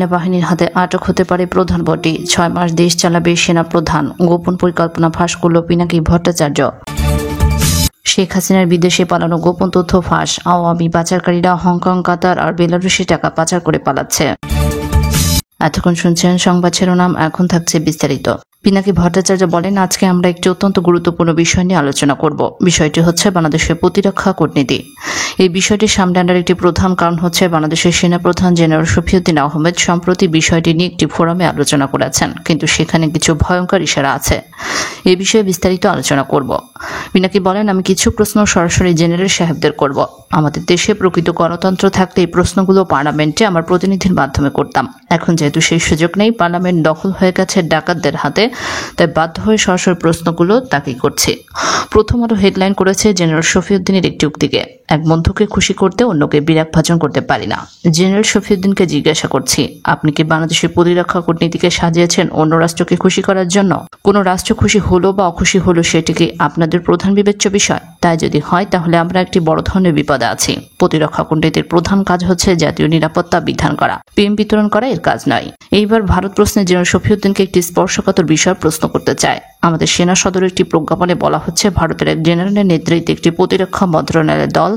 সেনাবাহিনীর হাতে আটক হতে পারে প্রধান বটি। 6 মাস দেশ চালাবে সেনা প্রধান। গোপন পরিকল্পনা ফাঁস করল পিনাকি ভট্টাচার্য। শেখ হাসিনার বিদেশে পালানো গোপন তথ্য ফাঁস। আওয়ামী পাচারকারীরা হংকং, কাতার আর বেলারুশে টাকা পাচার করে পালাচ্ছে। এতক্ষণ শুনছেন সংবাদ শিরোনাম, এখন থাকছে বিস্তারিত। পিনাকি ভট্টাচার্য বলেন, আজকে আমরা একটি অত্যন্ত গুরুত্বপূর্ণ বিষয় নিয়ে আলোচনা করব। বিষয়টি হচ্ছে বাংলাদেশের প্রতিরক্ষা কূটনীতি। এই বিষয়টি সামনে আনার একটি প্রধান কারণ হচ্ছে বাংলাদেশের সেনাপ্রধান জেনারেল শফিউদ্দিন আহমেদ সম্প্রতি বিষয়টি নিয়ে একটি ফোরামে আলোচনা করেছেন, কিন্তু সেখানে কিছু ভয়ঙ্কর ইশারা আছে। এই বিষয়ে বিস্তারিত আলোচনা করব। পিনাকি বলেন, আমি কিছু প্রশ্ন সরাসরি জেনারেল সাহেবদের করব। আমাদের দেশে প্রকৃত গণতন্ত্র থাকলে এই প্রশ্নগুলো পার্লামেন্টে আমার প্রতিনিধির মাধ্যমে করতাম। এখন যেহেতু সেই সুযোগ নেই, পার্লামেন্ট দখল হয়ে গেছে ডাকাতদের হাতে, তাই বাধ্য হয়ে সরাসরি প্রশ্নগুলো তাকেই করছে। প্রথম আলো হেডলাইন করেছে জেনারেল শফিউদ্দিনের একটি উক্তিকে, এক বন্ধুকে খুশি করতে অন্যকে বিরাগ ভাজন করতে পারি না। জেনারেল শফিউদ্দিনকে জিজ্ঞাসা করছি, আপনি কি বাংলাদেশের প্রতিরক্ষা কূটনীতিকে সাজিয়েছেন অন্য রাষ্ট্রকে খুশি করার জন্য? কোনো রাষ্ট্র খুশি হলো বা অখুশি হলো সেটি কি আপনাদের প্রধান বিবেচ্য বিষয়? তাই যদি হয় তাহলে আমরা একটি বড় ধরনের বিপদে আছি। প্রতিরক্ষা কূটনীতির প্রধান কাজ হচ্ছে জাতীয় নিরাপত্তা বিধান করা, প্রেম বিতরণ করা এর কাজ নয়। এইবার ভারত প্রশ্নে জেনারেল শফিউদ্দিনকে একটি স্পর্শকাতর বিষয় প্রশ্ন করতে চায়। আমাদের সেনা সদরের একটি প্রজ্ঞাপনে বলা হচ্ছে, ভারতের এক জেনারেলের নেতৃত্বে একটি প্রতিরক্ষা মন্ত্রণালয়ের দল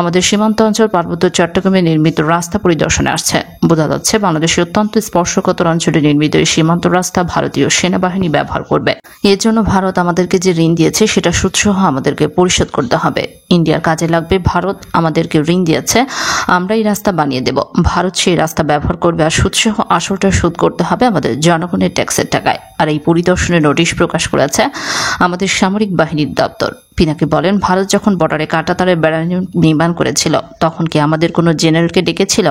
আমাদের সীমান্ত অঞ্চল পার্বত্য চট্টগ্রামে নির্মিত রাস্তা পরিদর্শনে আসছে। বোঝা যাচ্ছে বাংলাদেশের অত্যন্ত স্পর্শকাতর অঞ্চলে নির্মিত এই সীমান্ত রাস্তা ভারতীয় সেনাবাহিনী ব্যবহার করবে। এর জন্য ভারত আমাদেরকে যে ঋণ দিয়েছে সেটা সুদসহ আমাদেরকে পরিশোধ করতে হবে। ইন্ডিয়ার কাজে লাগবে। ভারত আমাদেরকে ঋণ দিয়েছে, আমরা এই রাস্তা বানিয়ে দেব। ভারত সেই রাস্তা ব্যবহার করবে আর সুদসহ আসলটা শোধ করতে হবে আমাদের জনগণের ট্যাক্সের টাকায়। আর এই পরিদর্শনের নোটিশ প্রকাশ করেছে আমাদের সামরিক বাহিনীর দপ্তর। পিনাকি বলেন, ভারত যখন বর্ডারে কাঁটাতারের বেড়া নির্মাণ করেছিল তখন কি আমাদের কোনো জেনারেলকে ডেকেছিল?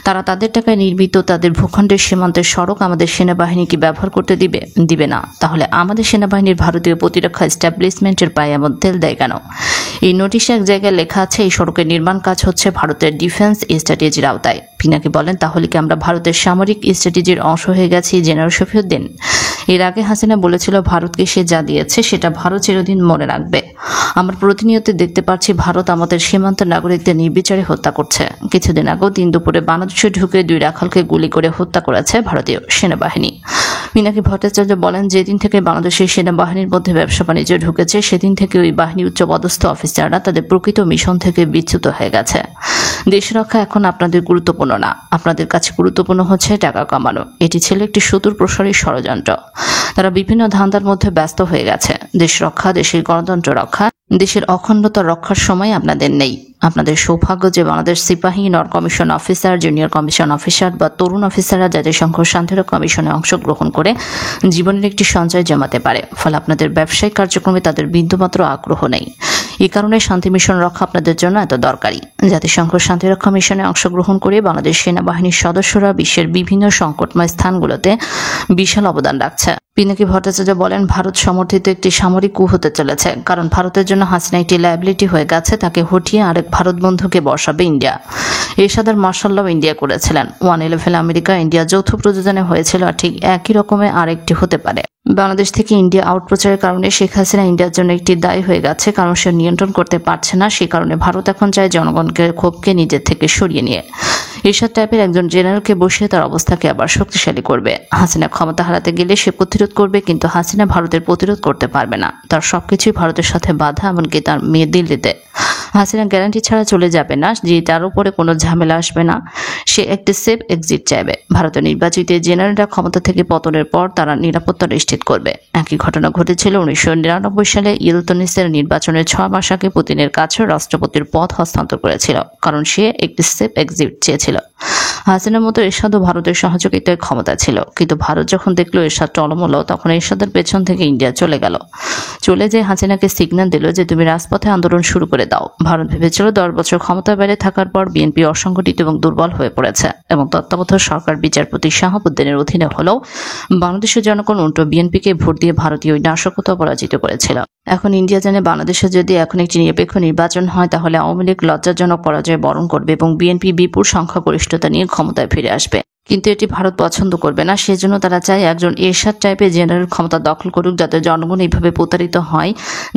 তারা তাদের টাকায় নির্মিত তাদের ভূখণ্ডের সীমান্তের সড়ক আমাদের সেনাবাহিনীকে ব্যবহার করতে দিবে না। তাহলে আমাদের সেনাবাহিনীর ভারতীয় প্রতিরক্ষা এস্টাবলিশমেন্টের পায়ে এমন তেল দেয় কেন? এই নোটিশে এক জায়গায় লেখা আছে এই সড়কের নির্মাণ কাজ হচ্ছে ভারতের ডিফেন্স স্ট্র্যাটেজির আওতায়। পিনাকি বলেন, তাহলে কি আমরা ভারতের সামরিক স্ট্র্যাটেজির অংশ হয়ে গেছি জেনারেল শফিউদ্দিন? এর আগে হাসিনা বলেছিল ভারতকে সে যা দিয়েছে সেটা ভারত চিরদিন মনে রাখবে। আমরা প্রতিনিয়ত দেখতে পাচ্ছি ভারত আমাদের সীমান্ত নাগরিকদের নির্বিচারে হত্যা করছে। কিছুদিন আগেও দিন দুপুরে বাংলাদেশে ঢুকে 2 রাখালকে গুলি করে হত্যা করেছে ভারতীয় সেনাবাহিনী। পিনাকি ভট্টাচার্য বলেন, যেদিন থেকে বাংলাদেশের সেনাবাহিনীর মধ্যে ব্যবসা বাণিজ্য ঢুকেছে সেদিন থেকে ওই বাহিনীর উচ্চপদস্থ অফিসাররা তাদের প্রকৃত মিশন থেকে বিচ্যুত হয়ে গেছে। দেশ রক্ষা এখন আপনাদের গুরুত্বপূর্ণ না, আপনাদের কাছে গুরুত্বপূর্ণ হচ্ছে টাকা কামানো। এটি ছিল একটি সুদূর প্রসারী ষড়যন্ত্র। তারা বিভিন্ন ধান্দার মধ্যে ব্যস্ত হয়ে গেছে। দেশ রক্ষা, দেশের গণতন্ত্র রক্ষা, দেশের অখণ্ডতা রক্ষার সময় আপনাদের নেই। আপনাদের সৌভাগ্য যে বাংলাদেশ সিপাহী, নন commission officer, junior commission officer বা তরুণ অফিসাররা জাতিসংঘ শান্তিরক্ষা মিশনে অংশগ্রহণ করে জীবনের একটি সঞ্চয় জমাতে পারে। ফলে আপনাদের ব্যবসায়িক কার্যক্রমে তাদের বিন্দুমাত্র আগ্রহ নেই। এই কারণে শান্তি মিশন রক্ষা আপনাদের জন্য এত দরকারি। জাতিসংঘ শান্তিরক্ষা মিশনে অংশগ্রহণ করে বাংলাদেশ সেনাবাহিনীর সদস্যরা বিশ্বের বিভিন্ন সংকটময় স্থানগুলোতে বিশাল অবদান রাখছে। পিনাকি ভট্টাচার্য বলেন, ভারত সমর্থিত একটি সামরিক কূ হতে চলেছে, কারণ ভারতের জন্য হাসিনা একটি লায়াবিলিটি হয়ে গেছে। তাকে হটিয়ে আরেক ভারত বন্ধুকে বসাবে ইন্ডিয়া। এরশাদের মার্শাল্লাও ইন্ডিয়া করেছিলেন। 111 আমেরিকা ইন্ডিয়া যৌথ প্রযোজনে হয়েছিল, আর ঠিক একই রকমের আরেকটি হতে পারে। বাংলাদেশ থেকে ইন্ডিয়া আউট প্রচারের কারণে শেখ হাসিনা ইন্ডিয়ার জন্য একটি দায়ী হয়ে গেছে, কারণ সে নিয়ন্ত্রণ করতে পারছে না। সে কারণে ভারত এখন চায় জনগণকে ক্ষোভকে নিজের থেকে সরিয়ে নিয়ে এরশাদ টাইপের একজন জেনারেলকে বসিয়ে তার অবস্থাকে আবার শক্তিশালী করবে। হাসিনা ক্ষমতা হারাতে গেলে সে প্রতিরোধ করবে, কিন্তু হাসিনা ভারতের প্রতিরোধ করতে পারবে না। তার সবকিছুই ভারতের সাথে বাধা, এমনকি তার মেয়ে দিল্লিতে। হাসিনা গ্যারান্টি ছাড়া চলে যাবে না যে তার উপরে কোনো ঝামেলা আসবে না। সে একটি সেফ এক্সিট চাইবে। ভারতের নির্বাচিত জেনারেলরা ক্ষমতা থেকে পতনের পর তারা নিরাপত্তা নিশ্চিত করবে। একই ঘটনা ঘটেছিল 1999 সালে ইলতুৎমিশের নির্বাচনের 6 মাস আগে পুতিনের কাছে রাষ্ট্রপতির পদ হস্তান্তর করেছিল, কারণ সে একটি সেফ এক্সিট চেয়েছিল। হাসিনার মতো এরশাদও ভারতের সহযোগিতায় ক্ষমতা ছিল, কিন্তু ভারত যখন দেখলো এরশাদ টলমলো, তখন এরশাদের পেছন থেকে ইন্ডিয়া চলে গেল। চলে যেয়ে হাসিনাকে সিগন্যাল দিল যে তুমি রাজপথে আন্দোলন শুরু করে দাও। ভারত ভেবেছিল 10 বছর ক্ষমতার বাইরে থাকার পর বিএনপি অসংগঠিত এবং দুর্বল হয়ে পড়েছে এবং তত্ত্বাবধায়ক সরকার বিচারপতি শাহাবুদ্দিনের অধীনে হলেও বাংলাদেশের জনগণ উল্টো বিএনপিকে ভোট দিয়ে ভারতীয় নাশকতা পরাজিত করেছিল। এখন ইন্ডিয়া জানে বাংলাদেশে যদি এখন একটি নিরপেক্ষ নির্বাচন হয় তাহলে আওয়ামী লীগ লজ্জাজনক পরাজয় বরণ করবে এবং বিএনপি বিপুল সংখ্যাগরিষ্ঠতা নিয়ে ক্ষমতায় ফিরে আসবে। কিন্তু এটি ভারত পছন্দ করবে না। সেজন্য তারা চায় একজন এরশাদ টাইপের জেনারেল ক্ষমতা দখল করুক, যাতে জনগণ এইভাবে প্রতারিত হয়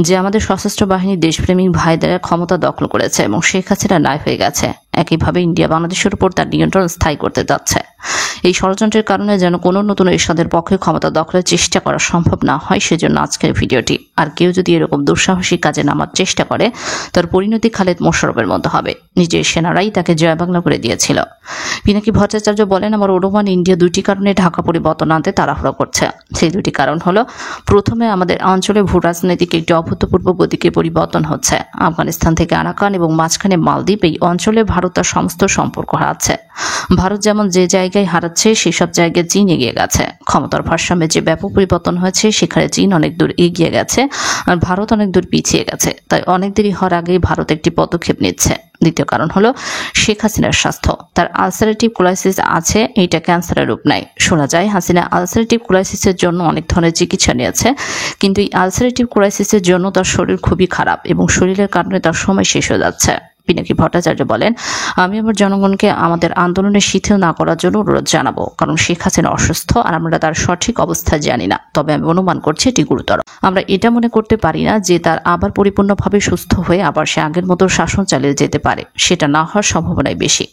যে আমাদের সশস্ত্র বাহিনী দেশপ্রেমিক ভাইদের ক্ষমতা দখল করেছে এবং শেখ হাসিনা নাই হয়ে গেছে। একইভাবে ইন্ডিয়া বাংলাদেশের উপর তার নিয়ন্ত্রণ স্থায়ী করতে যাচ্ছে। এই ষড়যন্ত্রের কারণে যেন কোনো নতুন এরশাদের পক্ষে ক্ষমতা দখলের চেষ্টা করা সম্ভব না হয়, সেজন্য আজকের ভিডিওটি। আর কেউ যদি এরকম দুঃসাহসিক কাজে নামার চেষ্টা করে, তার পরিণতি খালেদ মোশাররফের মতো হবে। নিজের সেনারাই তাকে জয় বাংলা করে দিয়েছিল। পিনাকি ভট্টাচার্য বলেন, আমার অনুমান ইন্ডিয়া দুটি কারণে ঢাকা পরিবর্তন আনতে তাড়াহুড়ো করছে। সেই দুটি কারণ হলো, প্রথমে আমাদের অঞ্চলে ভূ রাজনৈতিক একটি অভূতপূর্ব গতিকে পরিবর্তন হচ্ছে। আফগানিস্তান থেকে আরাকান এবং মাঝখানে মালদ্বীপ, এই অঞ্চলে ভারত তার সমস্ত সম্পর্ক হারাচ্ছে। ভারত যেমন যে জায়গায় হারাচ্ছে, সেসব জায়গায় চীন এগিয়ে গেছে। ক্ষমতার ভারসাম্যে যে ব্যাপক পরিবর্তন হয়েছে, সেখানে চীন অনেক দূর এগিয়ে গেছে আর ভারত অনেক দূর পিছিয়ে গেছে। তাই অনেক দেরি হওয়ার আগেই ভারত একটি পদক্ষেপ নিচ্ছে। দ্বিতীয় কারণ হলো শেখ হাসিনার স্বাস্থ্য। তার আলসারেটিভ কোলাইসিস আছে, এইটা ক্যান্সারের রূপ নাই। শোনা যায় হাসিনা আলসারেটিভ কোলাইসিসের জন্য অনেক ধরনের চিকিৎসা নিয়েছে, কিন্তু এই আলসারেটিভ কোলাইসিসের জন্য তার শরীর খুবই খারাপ এবং শরীরের কারণে তার সময় শেষ হয়ে যাচ্ছে। পিনাকি ভট্টাচার্য বলেন, আমি আমার জনগণকে আমাদের আন্দোলনে শিথিল না করার জন্য অনুরোধ জানাবো, কারণ শেখ হাসিনা অসুস্থ আর আমরা তার সঠিক অবস্থা জানি না। তবে আমি অনুমান করছি এটি গুরুতর। আমরা এটা মনে করতে পারি না যে তার আবার পরিপূর্ণভাবে সুস্থ হয়ে আবার সে আগের মতো শাসন চালিয়ে যেতে পারে। সেটা না হওয়ার সম্ভাবনাই বেশি।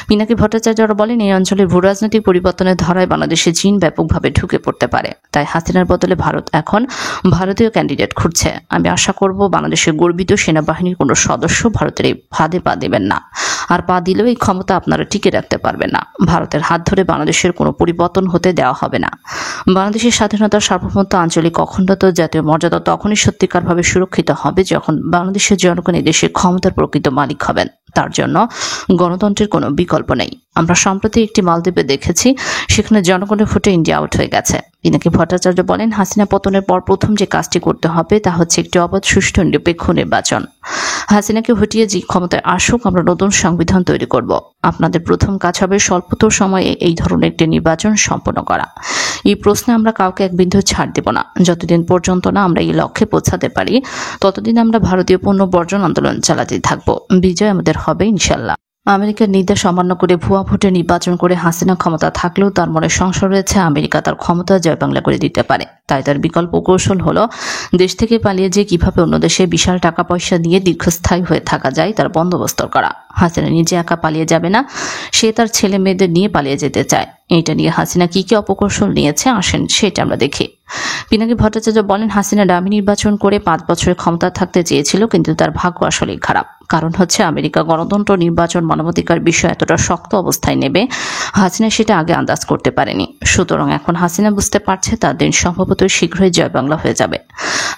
পিনাকি ভট্টাচার্য বলেন, এই অঞ্চলের ভূ রাজনৈতিক পরিবর্তনের ধারায় বাংলাদেশে চীন ব্যাপকভাবে ঢুকে পড়তে পারে। তাই হাসিনার বদলে ভারত এখন ভারতীয় ক্যান্ডিডেট খুঁজছে। আমি আশা করব বাংলাদেশের গর্বিত সেনাবাহিনীর কোনো সদস্য ভারতের এই ফাঁদে পা দেবেন না। আর পা দিলেও এই ক্ষমতা আপনারা টিকে রাখতে পারবেন না। ভারতের হাত ধরে বাংলাদেশের কোনো পরিবর্তন হতে দেওয়া হবে না। বাংলাদেশের স্বাধীনতা, সার্বভৌমত্ব, আঞ্চলিক অখণ্ডতা, জাতীয় মর্যাদা তখনই সত্যিকারভাবে সুরক্ষিত হবে যখন বাংলাদেশের জনগণ এই দেশের ক্ষমতার প্রকৃত মালিক হবেন। তার জন্য গণতন্ত্রের কোনো বিকল্প নেই। আমরা সম্প্রতি একটি মালদ্বীপে দেখেছি, সেখানে জনগণের ভোটে ইন্ডিয়া আউট হয়ে গেছে। পিনাকি ভট্টাচার্য বলেন, হাসিনা পতনের পর প্রথম যে কাজটি করতে হবে তা হচ্ছে একটি অবাধ, সুষ্ঠু, নিরপেক্ষ নির্বাচন। হাসিনাকে হটিয়ে যে ক্ষমতায় আসুক, আমরা নতুন সংবিধান তৈরি করব। আপনাদের প্রথম কাজ হবে স্বল্পতর সময়ে এই ধরনের একটি নির্বাচন সম্পন্ন করা। এই প্রশ্নে আমরা কাউকে এক বিন্দু ছাড় দেব না। যতদিন পর্যন্ত না আমরা এই লক্ষ্যে পৌঁছাতে পারি, ততদিন আমরা ভারতীয় পণ্য বর্জন আন্দোলন চালাতে থাকব। বিজয় আমাদের হবে ইনশাল্লাহ। আমেরিকার নির্দেশ অমান্য করে ভুয়া ভোটে নির্বাচন করে হাসিনা ক্ষমতা থাকলেও তার মনে সংশয় রয়েছে আমেরিকা তার ক্ষমতা জয় বাংলা করে দিতে পারে। তাই তার বিকল্প কৌশল হলো দেশ থেকে পালিয়ে যে কিভাবে অন্য দেশে বিশাল টাকা পয়সা দিয়ে দীর্ঘস্থায়ী হয়ে থাকা যায় তার বন্দোবস্ত করা। হাসিনা নিজে একা পালিয়ে যাবে না, সে তার ছেলে মেয়েদের নিয়ে পালিয়ে যেতে চায়। এটা নিয়ে হাসিনা কি কি অপকৌশল নিয়েছে, আসেন সেটা আমরা দেখি। পিনাকি ভট্টাচার্য বলেন, হাসিনা ডামি নির্বাচন করে 5 বছরের ক্ষমতা থাকতে চেয়েছিল, কিন্তু তার ভাগ্য আসলেই খারাপ। কারণ হচ্ছে আমেরিকা গণতন্ত্র, নির্বাচন, মানবাধিকার বিষয় এতটা শক্ত অবস্থায় নেবে, হাসিনা সেটা আগে আন্দাজ করতে পারেনি। সুতরাং এখন হাসিনা বুঝতে পারছে তার দিন সম্ভবত শীঘ্রই জয় বাংলা হয়ে যাবে।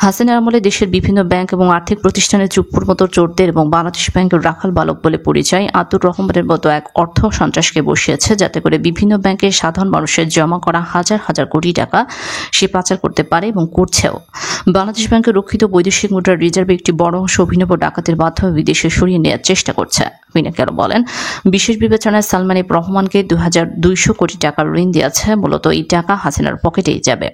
হাসিনার আমলে দেশের বিভিন্ন ব্যাংক এবং আর্থিক প্রতিষ্ঠানের চুপ্পুর মতো চোরদের এবং বাংলাদেশ ব্যাংকের রাখাল বালক বলে পরিচয় আতুর রহমানের মতো এক অর্থ সন্ত্রাসকে বসিয়েছে, যাতে করে বিভিন্ন ব্যাংকে সাধারণ মানুষের জমা করা হাজার হাজার কোটি টাকা সে পাচার করতে পারে এবং করছেও। বাংলাদেশ ব্যাংকের রক্ষিত বৈদেশিক মুদ্রার রিজার্ভে একটি বড় অংশ অভিনব ডাকাতের মাধ্যমে বিদেশে সরিয়ে নেওয়ার চেষ্টা করছে। পিনাকি আরো বলেন, বিশেষ বিবেচনায় সালমান এফ রহমানকে 2200 কোটি টাকার ঋণ দিয়েছে। মূলত এই টাকা হাসিনার পকেটেই যাবে।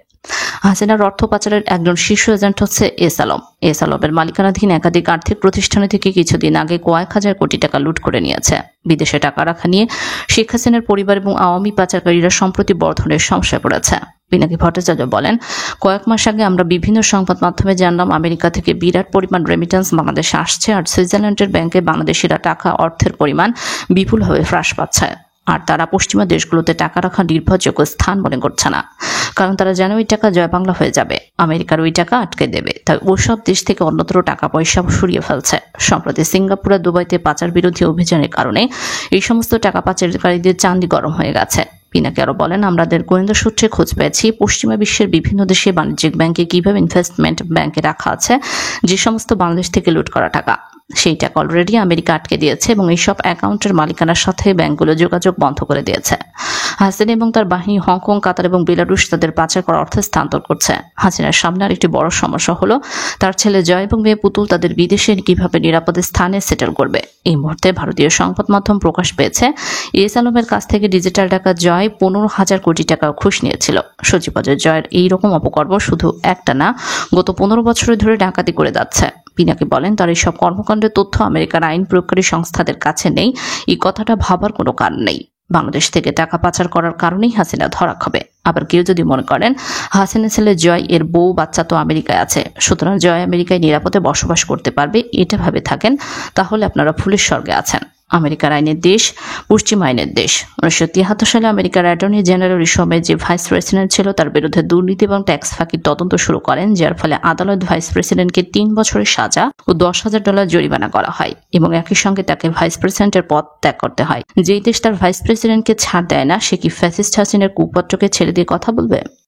হাসিনার অর্থ পাচারের একজন শীর্ষ এজেন্ট হচ্ছে এস আলম। এস আলমের মালিকানাধীন একাধিক আর্থিক প্রতিষ্ঠান থেকে কিছুদিন আগে কয়েক হাজার কোটি টাকা লুট করে নিয়েছে। বিদেশে টাকা রাখা নিয়ে শেখ হাসিনার পরিবার এবং আওয়ামী পাচারকারীরা সম্প্রতি বড় ধরনের সমস্যায় পড়েছে। পিনাকি ভট্টাচার্য বলেন, কয়েক মাস আগে আমরা বিভিন্ন সংবাদ মাধ্যমে জানলাম আমেরিকা থেকে বিরাট পরিমাণ রেমিটেন্স বাংলাদেশে আসছে, আর সুইজারল্যান্ডের ব্যাংকে বাংলাদেশিরা টাকা অর্থের পরিমাণ বিপুলভাবে হ্রাস পাচ্ছে। আর তারা পশ্চিমা দেশগুলোতে টাকা রাখার নির্ভরযোগ্য স্থান মনে করছে না, কারণ তারা জানে ওই টাকা জয় বাংলা হয়ে যাবে, আমেরিকার ওই টাকা আটকে দেবে। তাই ওসব দেশ থেকে অন্যত্র টাকা পয়সা সরিয়ে ফেলছে। সম্প্রতি সিঙ্গাপুর আর দুবাইতে পাচার বিরোধী অভিযানের কারণে এই সমস্ত টাকা পাচারকারীদের চান্দি গরম হয়ে গেছে। পিনাকি আরো বলেন, আমাদের গোয়েন্দা সূত্রে খোঁজ পেয়েছি পশ্চিমা বিশ্বের বিভিন্ন দেশে বাণিজ্যিক ব্যাংকে কিভাবে ইনভেস্টমেন্ট ব্যাংকে রাখা আছে যে সমস্ত বাংলাদেশ থেকে লুট করা টাকা, সেই টাকা অলরেডি আমেরিকা আটকে দিয়েছে এবং এইসব অ্যাকাউন্টের মালিকানার সাথে ব্যাংকগুলো যোগাযোগ বন্ধ করে দিয়েছে। হাসিনা এবং তার বাহিনী হংকং, কাতার এবং বেলারুশ তাদের পাচার করা অর্থ স্থানান্তর করছে। হাসিনার সামনে আর একটি বড় সমস্যা হলো তার ছেলে জয় এবং মেয়ে পুতুল তাদের বিদেশে কিভাবে নিরাপদে স্থানে সেটেল করবে। এই মুহূর্তে ভারতীয় সংবাদ মাধ্যম প্রকাশ পেয়েছে এস আলমের কাছ থেকে ডিজিটাল টাকা জয় 15,000 কোটি টাকা ঘুষ নিয়েছিল। সচিবালয় জয়ের এইরকম অপকর্ম শুধু একটা না, গত 15 বছর ধরে ডাকাতি করে যাচ্ছে। পিনাকি বলেন, তার এইসব কর্মকাণ্ডের তথ্য আমেরিকার আইন প্রয়োগকারী সংস্থাদের কাছে নেই, এই কথাটা ভাবার কোনো কারণ নেই। বাংলাদেশ থেকে টাকা পাচার করার কারণেই হাসিনা ধরা খাবে। আবার কেউ যদি মনে করেন হাসিনা ছেলে জয় এর বউ বাচ্চা তো আমেরিকায় আছে, সুতরাং জয় আমেরিকায় নিরাপদে বসবাস করতে পারবে, এটা ভাবে থাকেন, তাহলে আপনারা ফুলের স্বর্গে আছেন। আমেরিকার আইনের দেশ, পশ্চিম আইনের দেশ। 1973 সালে আমেরিকার অ্যাটর্নি জেনারেল এই সময় যে ভাইস প্রেসিডেন্ট ছিল তার বিরুদ্ধে দুর্নীতি এবং ট্যাক্স ফাঁকির তদন্ত শুরু করেন, যার ফলে আদালত ভাইস প্রেসিডেন্টকে 3 বছরের সাজা ও $10,000 জরিমানা করা হয় এবং একই সঙ্গে তাকে ভাইস প্রেসিডেন্টের পদ ত্যাগ করতে হয়। যেই দেশ তার ভাইস প্রেসিডেন্টকে ছাড় দেয় না, সে কি ফ্যাসিস্ট হাসিনার কুপত্রকে ছেড়ে দিয়ে কথা বলবে?